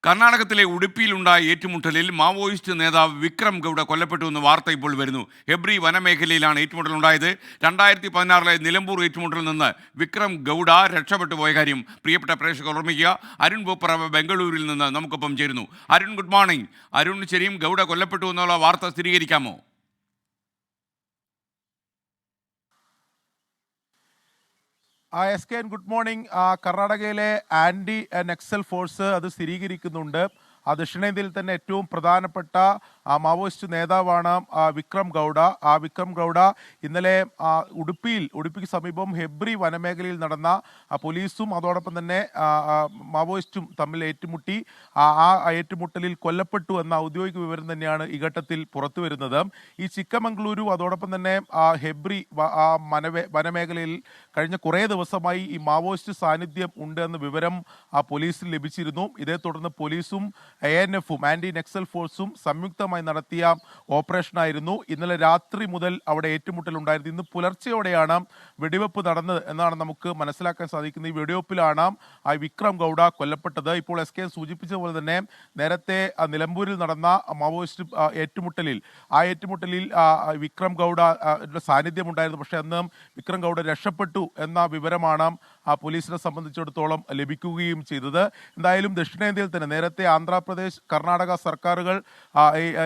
കർണാടകത്തിലെ ഉടുപ്പിയിലുണ്ടായ ഏറ്റുമുട്ടലിൽ മാവോയിസ്റ്റ് നേതാവ് വിക്രം ഗൗഡ കൊല്ലപ്പെട്ടുവെന്ന് വാർത്ത ഇപ്പോൾ വരുന്നു. ഹെബ്രി വനമേഖലയിലാണ് ഏറ്റുമുട്ടലുണ്ടായത്. 2016 നിലമ്പൂർ ഏറ്റുമുട്ടലിൽ നിന്ന് വിക്രം ഗൗഡ രക്ഷപ്പെട്ടു പോയ കാര്യം പ്രിയപ്പെട്ട പ്രേക്ഷകർ ഓർമ്മിക്കുക. അരുൺ ബോപ്പറ ബംഗളൂരിൽ നിന്ന് നമുക്കൊപ്പം ചേരുന്നു. Arun, good morning. അരുൺ, ശരിയും ഗൗഡ കൊല്ലപ്പെട്ടു എന്നുള്ള വാർത്ത സ്ഥിരീകരിക്കാമോ? SK, good morning. കർണാടകയിലെ ആൻറ്റി നക്സൽ ഫോഴ്സ് അത് സ്ഥിരീകരിക്കുന്നുണ്ട്. ദക്ഷിണേന്ത്യയിൽ തന്നെ ഏറ്റവും പ്രധാനപ്പെട്ട മാവോയിസ്റ്റ് നേതാവാണ് വിക്രം ഗൗഡ. വിക്രം ഗൗഡ ഇന്നലെ ഉടുപ്പിക്ക് സമീപം ഹെബ്രി വനമേഖലയിൽ നടന്ന പോലീസും അതോടൊപ്പം തന്നെ മാവോയിസ്റ്റും തമ്മിൽ ഏറ്റുമുട്ടി ആ ഏറ്റുമുട്ടലിൽ കൊല്ലപ്പെട്ടു എന്ന ഔദ്യോഗിക വിവരം തന്നെയാണ് ഈ ഘട്ടത്തിൽ പുറത്തു വരുന്നത്. ഈ ചിക്കമംഗളൂരു അതോടൊപ്പം തന്നെ ഹെബ്രി വനമേഖലയിൽ കഴിഞ്ഞ കുറേ ദിവസമായി ഈ മാവോയിസ്റ്റ് സാന്നിധ്യം ഉണ്ട് എന്ന വിവരം പോലീസിന് ലഭിച്ചിരുന്നു. ഇതേ തുടർന്ന് പോലീസും ANF-ഉം ആന്റി നക്സൽ ഫോഴ്സും സംയുക്തമായി നടത്തിയ ഓപ്പറേഷനായിരുന്നു. ഇന്നലെ രാത്രി മുതൽ അവിടെ ഏറ്റുമുട്ടൽ ഉണ്ടായിരുന്നു. ഇന്ന് പുലർച്ചെയോടെയാണ് വെടിവെപ്പ് നടന്നത് എന്നാണ് നമുക്ക് മനസ്സിലാക്കാൻ സാധിക്കുന്നത്. ഈ വെടിവെപ്പിലാണ് വിക്രം ഗൗഡ കൊല്ലപ്പെട്ടത്. ഇപ്പോൾ SK സൂചിപ്പിച്ചതുപോലെ തന്നെ നേരത്തെ നിലമ്പൂരിൽ നടന്ന മാവോയിസ്റ്റ് ഏറ്റുമുട്ടലിൽ വിക്രം ഗൗഡ സാന്നിധ്യമുണ്ടായിരുന്നു. പക്ഷേ അന്ന് വിക്രം ഗൗഡ രക്ഷപ്പെട്ടു എന്ന വിവരമാണ് പോലീസിനെ സംബന്ധിച്ചിടത്തോളം ലഭിക്കുകയും ചെയ്തത്. എന്തായാലും ദക്ഷിണേന്ത്യയിൽ തന്നെ നേരത്തെ ആന്ധ്രാപ്രദേശ്, കർണാടക സർക്കാരുകൾ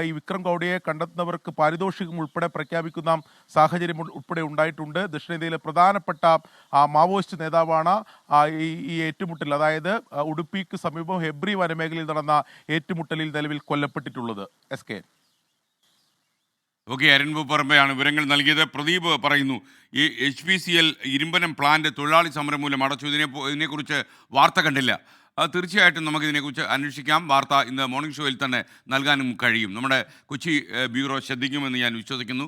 ഈ വിക്രം ഗൗഡയെ കണ്ടെത്തുന്നവർക്ക് പാരിതോഷികം ഉൾപ്പെടെ പ്രഖ്യാപിക്കുന്ന സാഹചര്യം ഉൾപ്പെടെ ഉണ്ടായിട്ടുണ്ട്. ദക്ഷിണേന്ത്യയിലെ പ്രധാനപ്പെട്ട മാവോയിസ്റ്റ് നേതാവാണ് ഈ ഏറ്റുമുട്ടൽ, അതായത് ഉടുപ്പിക്ക് സമീപം ഹെബ്രി വനമേഖലയിൽ നടന്ന ഏറ്റുമുട്ടലിൽ നിലവിൽ കൊല്ലപ്പെട്ടിട്ടുള്ളത്. SK. ഓക്കെ, അരുൺ ബോപ്പറമ്പയാണ് വിവരങ്ങൾ നൽകിയത്. പ്രദീപ് പറയുന്നു, ഈ HPCL ഇരുമ്പനം പ്ലാന്റ് തൊഴിലാളി സമരം മൂലം അടച്ചു. ഇതിനെക്കുറിച്ച് വാർത്ത കണ്ടില്ല. തീർച്ചയായിട്ടും നമുക്കിതിനെക്കുറിച്ച് അന്വേഷിക്കാം. വാർത്ത ഇന്ന് മോർണിംഗ് ഷോയിൽ തന്നെ നൽകാനും കഴിയും. നമ്മുടെ കൊച്ചി ബ്യൂറോ ശ്രദ്ധിക്കുമെന്ന് ഞാൻ വിശ്വസിക്കുന്നു.